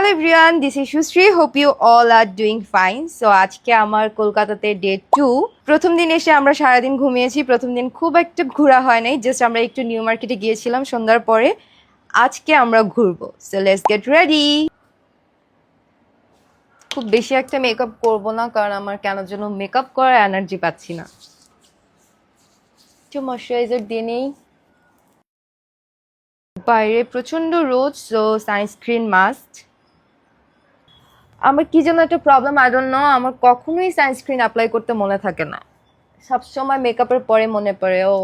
Hello everyone, this is Shusri. Hope you all are doing fine. So আজকে আমার কলকাতাতে day 2। প্রথম দিন এসে আমরা সারাদিন ঘুমিয়েছি। প্রথম দিন খুব একটা ঘোরা হয় নাই, জাস্ট আমরা একটু নিউ মার্কেটে গিয়েছিলাম সন্ধ্যার পরে। আজকে আমরা ঘুরবো, সো লেটস গেট রেডি। খুব বেশি একটা মেকআপ করব না, কারণ আমার কেন যেন মেকআপ করার এনার্জি পাচ্ছি না। একটু ময়শ্চারাইজার দিয়ে নেই। বাইরে প্রচন্ড রোদ, সো সানস্ক্রিন মাস্ট। আমার কি যেন একটা প্রবলেম, আই ডোন্ট নো, আমার কখনোই সানস্ক্রিন অ্যাপ্লাই করতে মনে থাকে না, সবসময় মেকআপের পরে মনে পড়ে। ও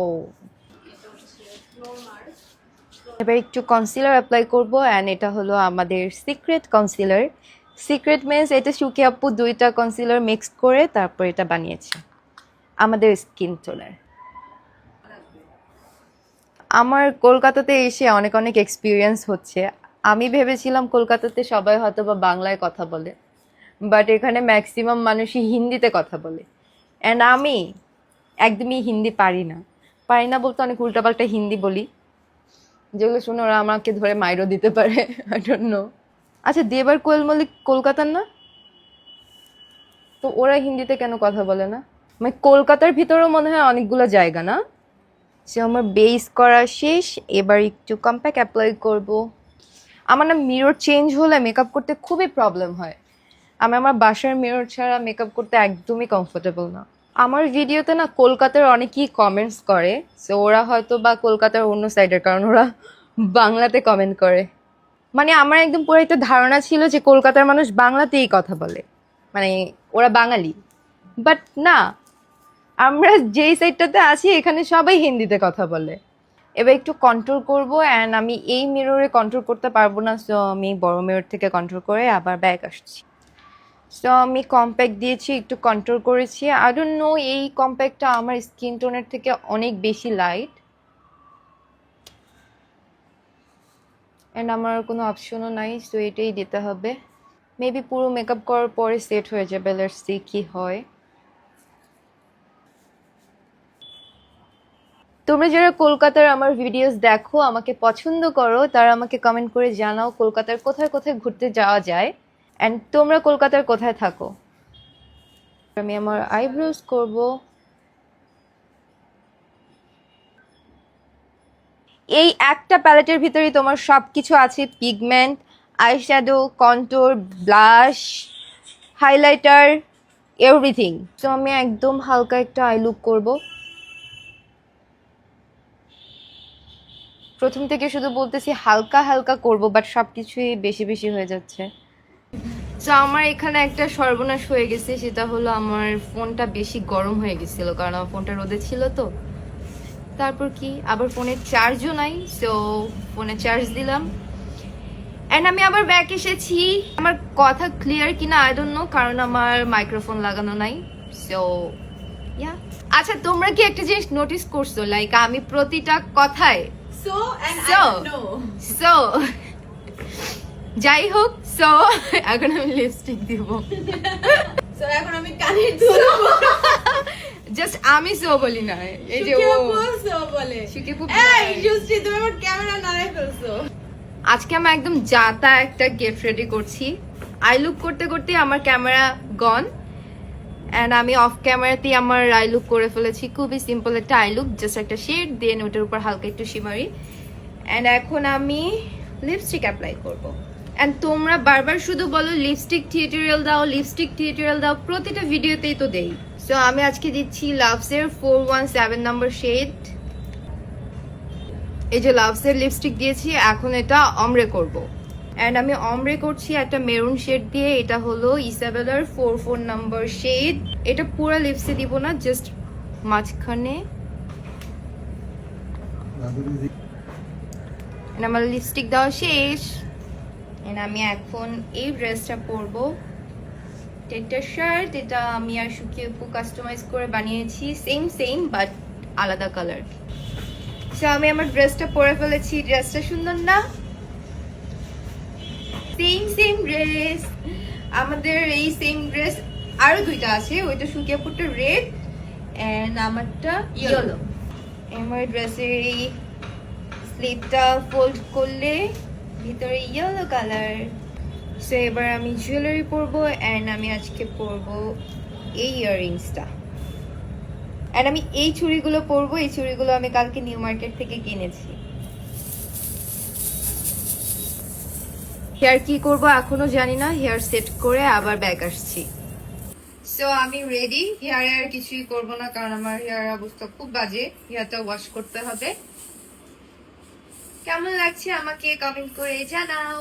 এবার একটু কনসিলার অ্যাপ্লাই করব, অ্যান্ড এটা হলো আমাদের সিক্রেট কনসিলার। সিক্রেট মিন্স এটা সুকি আপু দুইটা কনসিলার মিক্সড করে তারপর এটা বানিয়েছে আমাদের স্কিন টোনের। আমার কলকাতাতে এসে অনেক অনেক এক্সপিরিয়েন্স হচ্ছে। আমি ভেবেছিলাম কলকাতাতে সবাই হয়তো বা বাংলায় কথা বলে, বাট এখানে ম্যাক্সিমাম মানুষই হিন্দিতে কথা বলে, অ্যান্ড আমি একদমই হিন্দি পারি না। বলতে অনেক উল্টাপাল্টা হিন্দি বলি, যেগুলো শুনে ওরা আমাকে ধরে মাইরও দিতে পারে। I don't know. আচ্ছা, দেবার কোয়েল মল্লিক কলকাতার না? তো ওরা হিন্দিতে কেন কথা বলে না? মানে কলকাতার ভিতরেও মনে হয় অনেকগুলো জায়গা না? সে আমার বেস করা শেষ, এবার একটু কম্প্যাক্ট অ্যাপ্লাই করব। আমার না মিরর চেঞ্জ হলে মেকআপ করতে খুবই প্রবলেম হয়। আমি আমার বাসার মিরর ছাড়া মেকআপ করতে একদমই কমফোর্টেবল না। আমার ভিডিওতে না কলকাতার অনেকেই কমেন্টস করে, সো ওরা হয়তো বা কলকাতার অন্য সাইডের, কারণ ওরা বাংলাতে কমেন্ট করে। মানে আমার একদম পুরো একটা ধারণা ছিল যে কলকাতার মানুষ বাংলাতেই কথা বলে, মানে ওরা বাঙালি। বাট না, আমরা যেই সাইডটাতে আছি এখানে সবাই হিন্দিতে কথা বলে। এবার একটু কন্ট্রোল করব, অ্যান্ড আমি এই মিররে কন্ট্রোল করতে পারবো না, সো আমি বড় মিরর থেকে কন্ট্রোল করে আবার ব্যাক আসছি। সো আমি কম্প্যাক্ট দিয়েছি, একটু কন্ট্রোল করেছি। আই ডোন্ট নো, এই কম্প্যাক্টটা আমার স্কিন টোনের থেকে অনেক বেশি লাইট, অ্যান্ড আমার কোনো অপশনও নাই, সো এটাই দিতে হবে। মেবি পুরো মেকআপ করার পরে সেট হয়ে যাবে, লেটস সি কি হয়। তোমরা যারা কলকাতার আমার ভিডিওস দেখো, আমাকে পছন্দ করো, তারা আমাকে কমেন্ট করে জানাও কলকাতার কোথায় কোথায় ঘুরতে যাওয়া যায়, অ্যান্ড তোমরা কলকাতার কোথায় থাকো। আমি আমার আইব্রোজ করব। এই একটা প্যালেটের ভিতরেই তোমার সব কিছু আছে, pigment, eyeshadow, contour, blush, highlighter, everything. তো আমি একদম হালকা একটা আই লুক করবো। প্রথম থেকে শুধু বলতেছি হালকা হালকা করব, বাট সব কিছুই বেশি বেশি হয়ে যাচ্ছে। তো আমার এখানে একটা সর্বনাশ হয়ে গেছে, সেটা হলো আমার ফোনটা বেশি গরম হয়ে গেছিল, কারণ আমার ফোনটা রোদে ছিল। তো তারপর কি, আবার ফোনের চার্জও নাই, সো ফোনে চার্জ দিলাম, অ্যান্ড আমি আবার ব্যাক এসেছি। আমার কথা ক্লিয়ার কিনা আই ডোন্ট নো, কারণ আমার মাইক্রোফোন লাগানো নাই। So yeah. আচ্ছা, তোমরা কি একটা জিনিস নোটিস করছো, লাইক আমি প্রতিটা কথায় সো যাই হোক, সো এখন আমি লিপস্টিক দিব, সো এখন আমি কানের দুল জাস্ট আমি সো বলি না, এই যে ও সো বলে সুকি আপু। এই জুস্টি, তুমি আমার ক্যামেরা নাড়াই ফেলছো। আজকে আমি একদম জাতা একটা গেট রেডি করছি। আই লুক করতে করতে আমার ক্যামেরা গন, অ্যান্ড আমি অফ ক্যামেরাতেই আমার আই লুক করে ফেলেছি। খুবই সিম্পল একটা আই লুক, জাস্ট একটা শেড, দেন ওটার উপর হালকা একটু শিমারি, অ্যান্ড এখন আমি লিপস্টিক অ্যাপ্লাই করব। অ্যান্ড তোমরা বারবার শুধু বলো লিপস্টিক টিউটোরিয়াল দাও, লিপস্টিক টিউটোরিয়াল দাও, প্রতিটা ভিডিওতেই তো দেই। সো আমি আজকে দিচ্ছি লাভসের 417 নম্বর শেড। এই যে লাভসের লিপস্টিক দিয়েছি, এখন এটা অমরে করব, অ্যান্ড আমি অমরে করছি একটা মেরুন শেড দিয়ে। এটা হলো ইসাবেলার 44 নম্বর শেড। এটা পুরো লিপসে দিব না, জাস্ট মাঝখানে। আমার লিপস্টিক দেওয়া শেষ, এন্ড আমি এখন এই ড্রেসটা পরবো। একটা শার্ট, এটা আমি আর সুকি আপু কাস্টমাইজ করে বানিয়েছি, সেম বাট আলাদা কালার। সো আমি আমার ড্রেসটা পরে ফেলেছি। ড্রেসটা সুন্দর না? Same dress. আমাদের এই সেম ড্রেস আরো দুইটা আছে, ওইটা সুকি আপুরটা রেড এন্ড আমারটা ইয়েলো। আমার ড্রেসের এই স্লিভটা ফোল্ড করলে ভিতরে ইয়েলো কালার, সো এবার আমি জুয়েলারি পরবো অ্যান্ড আমি আজকে পরবো এই ইয়াররিংসটা অ্যান্ড আমি এই চুড়িগুলো পরবো। এই চুড়িগুলো আমি কালকে নিউ মার্কেট থেকে কিনেছি। হেয়ার কি করব এখনো জানি না, হেয়ার সেট করে আবার ব্যাক আসছি। সো আমি রেডি, হেয়ারে আর কিছুই করব না কারণ আমার হেয়ার অবস্থা খুব বাজে, হেয়ারটা ওয়াশ করতে হবে। কেমন লাগছে আমাকে কমেন্ট করে জানাও।